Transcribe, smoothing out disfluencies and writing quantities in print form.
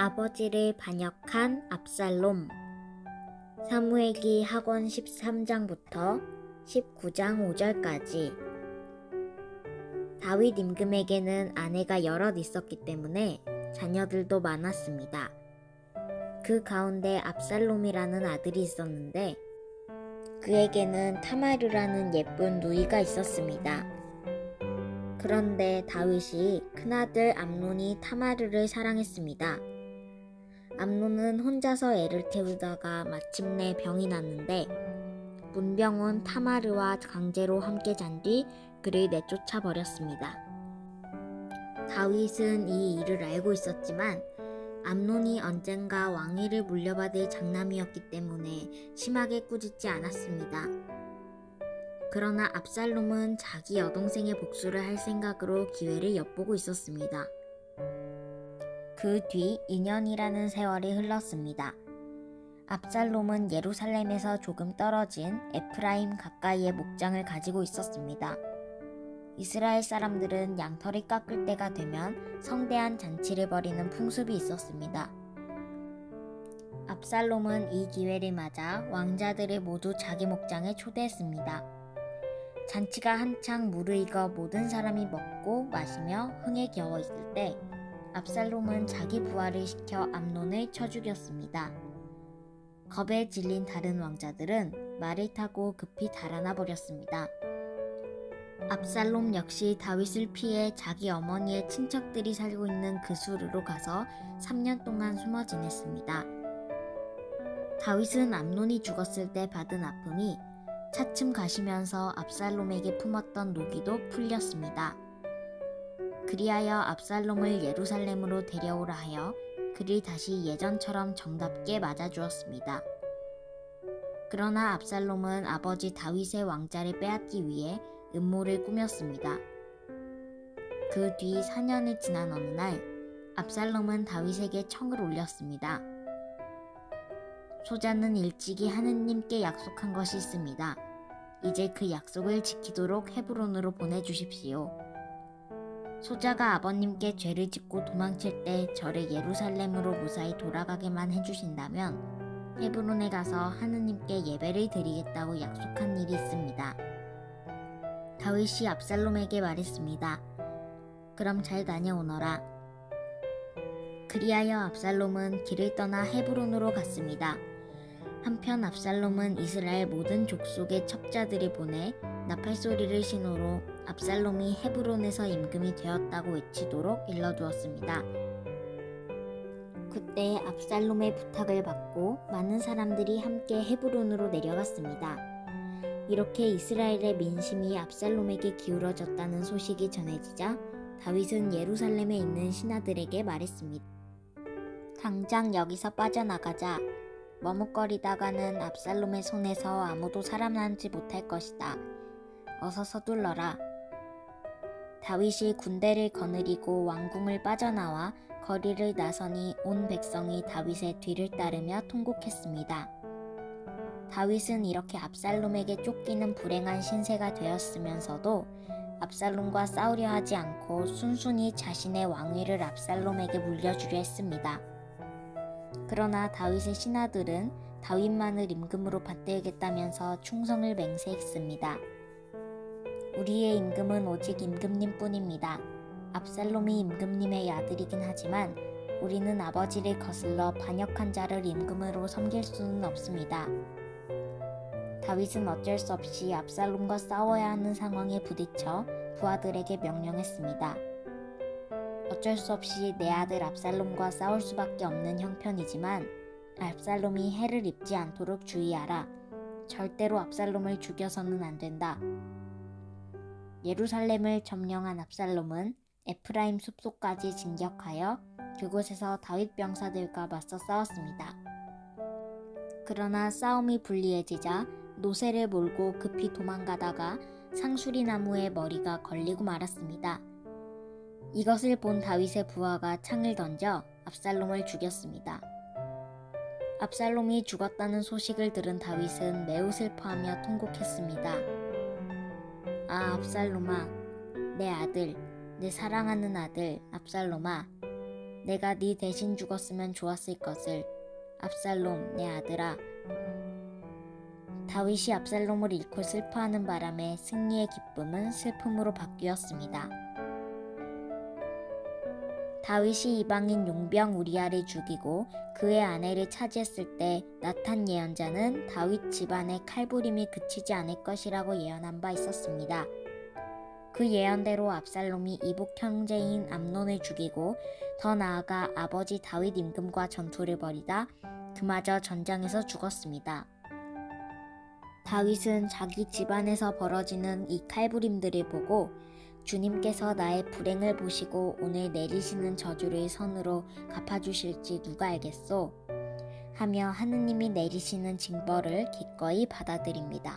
아버지를 반역한 압살롬. 사무엘기 하권 13장부터 19장 5절까지. 다윗 임금에게는 아내가 여럿 있었기 때문에 자녀들도 많았습니다. 그 가운데 압살롬이라는 아들이 있었는데 그에게는 타마르라는 예쁜 누이가 있었습니다. 그런데 다윗이 큰아들 암논이 타마르를 사랑했습니다. 암논은 혼자서 애를 태우다가 마침내 병이 났는데 문병은 타마르와 강제로 함께 잔 뒤 그를 내쫓아 버렸습니다. 다윗은 이 일을 알고 있었지만 암논이 언젠가 왕위를 물려받을 장남이었기 때문에 심하게 꾸짖지 않았습니다. 그러나 압살롬은 자기 여동생의 복수를 할 생각으로 기회를 엿보고 있었습니다. 그 뒤 2년이라는 세월이 흘렀습니다. 압살롬은 예루살렘에서 조금 떨어진 에프라임 가까이에 목장을 가지고 있었습니다. 이스라엘 사람들은 양털을 깎을 때가 되면 성대한 잔치를 벌이는 풍습이 있었습니다. 압살롬은 이 기회를 맞아 왕자들을 모두 자기 목장에 초대했습니다. 잔치가 한창 무르익어 모든 사람이 먹고 마시며 흥에 겨워 있을 때 압살롬은 자기 부하를 시켜 암논을 쳐 죽였습니다. 겁에 질린 다른 왕자들은 말을 타고 급히 달아나 버렸습니다. 압살롬 역시 다윗을 피해 자기 어머니의 친척들이 살고 있는 그 수르로 가서 3년 동안 숨어 지냈습니다. 다윗은 암논이 죽었을 때 받은 아픔이 차츰 가시면서 압살롬에게 품었던 노기도 풀렸습니다. 그리하여 압살롬을 예루살렘으로 데려오라 하여 그를 다시 예전처럼 정답게 맞아주었습니다. 그러나 압살롬은 아버지 다윗의 왕자를 빼앗기 위해 음모를 꾸몄습니다. 그 뒤 4년이 지난 어느 날 압살롬은 다윗에게 청을 올렸습니다. 소자는 일찍이 하느님께 약속한 것이 있습니다. 이제 그 약속을 지키도록 헤브론으로 보내주십시오. 소자가 아버님께 죄를 짓고 도망칠 때 저를 예루살렘으로 무사히 돌아가게만 해주신다면 헤브론에 가서 하느님께 예배를 드리겠다고 약속한 일이 있습니다. 다윗이 압살롬에게 말했습니다. 그럼 잘 다녀오너라. 그리하여 압살롬은 길을 떠나 헤브론으로 갔습니다. 한편 압살롬은 이스라엘 모든 족속의 첩자들을 보내 나팔소리를 신호로 압살롬이 헤브론에서 임금이 되었다고 외치도록 일러두었습니다. 그때 압살롬의 부탁을 받고 많은 사람들이 함께 헤브론으로 내려갔습니다. 이렇게 이스라엘의 민심이 압살롬에게 기울어졌다는 소식이 전해지자 다윗은 예루살렘에 있는 신하들에게 말했습니다. 당장 여기서 빠져나가자. 머뭇거리다가는 압살롬의 손에서 아무도 살아남지 못할 것이다. 어서 서둘러라. 다윗이 군대를 거느리고 왕궁을 빠져나와 거리를 나서니 온 백성이 다윗의 뒤를 따르며 통곡했습니다. 다윗은 이렇게 압살롬에게 쫓기는 불행한 신세가 되었으면서도 압살롬과 싸우려 하지 않고 순순히 자신의 왕위를 압살롬에게 물려주려 했습니다. 그러나 다윗의 신하들은 다윗만을 임금으로 받들겠다면서 충성을 맹세했습니다. 우리의 임금은 오직 임금님 뿐입니다. 압살롬이 임금님의 아들이긴 하지만 우리는 아버지를 거슬러 반역한 자를 임금으로 섬길 수는 없습니다. 다윗은 어쩔 수 없이 압살롬과 싸워야 하는 상황에 부딪혀 부하들에게 명령했습니다. 어쩔 수 없이 내 아들 압살롬과 싸울 수밖에 없는 형편이지만 압살롬이 해를 입지 않도록 주의하라. 절대로 압살롬을 죽여서는 안 된다. 예루살렘을 점령한 압살롬은 에프라임 숲속까지 진격하여 그곳에서 다윗 병사들과 맞서 싸웠습니다. 그러나 싸움이 불리해지자 노새를 몰고 급히 도망가다가 상수리 나무에 머리가 걸리고 말았습니다. 이것을 본 다윗의 부하가 창을 던져 압살롬을 죽였습니다. 압살롬이 죽었다는 소식을 들은 다윗은 매우 슬퍼하며 통곡했습니다. 아, 압살롬아, 내 아들, 내 사랑하는 아들 압살롬아, 내가 네 대신 죽었으면 좋았을 것을. 압살롬, 내 아들아. 다윗이 압살롬을 잃고 슬퍼하는 바람에 승리의 기쁨은 슬픔으로 바뀌었습니다. 다윗이 이방인 용병 우리아를 죽이고 그의 아내를 차지했을 때 나탄 예언자는 다윗 집안의 칼부림이 그치지 않을 것이라고 예언한 바 있었습니다. 그 예언대로 압살롬이 이복 형제인 암논을 죽이고 더 나아가 아버지 다윗 임금과 전투를 벌이다 그마저 전장에서 죽었습니다. 다윗은 자기 집안에서 벌어지는 이 칼부림들을 보고 주님께서 나의 불행을 보시고 오늘 내리시는 저주를 선으로 갚아주실지 누가 알겠소? 하며 하느님이 내리시는 징벌을 기꺼이 받아들입니다.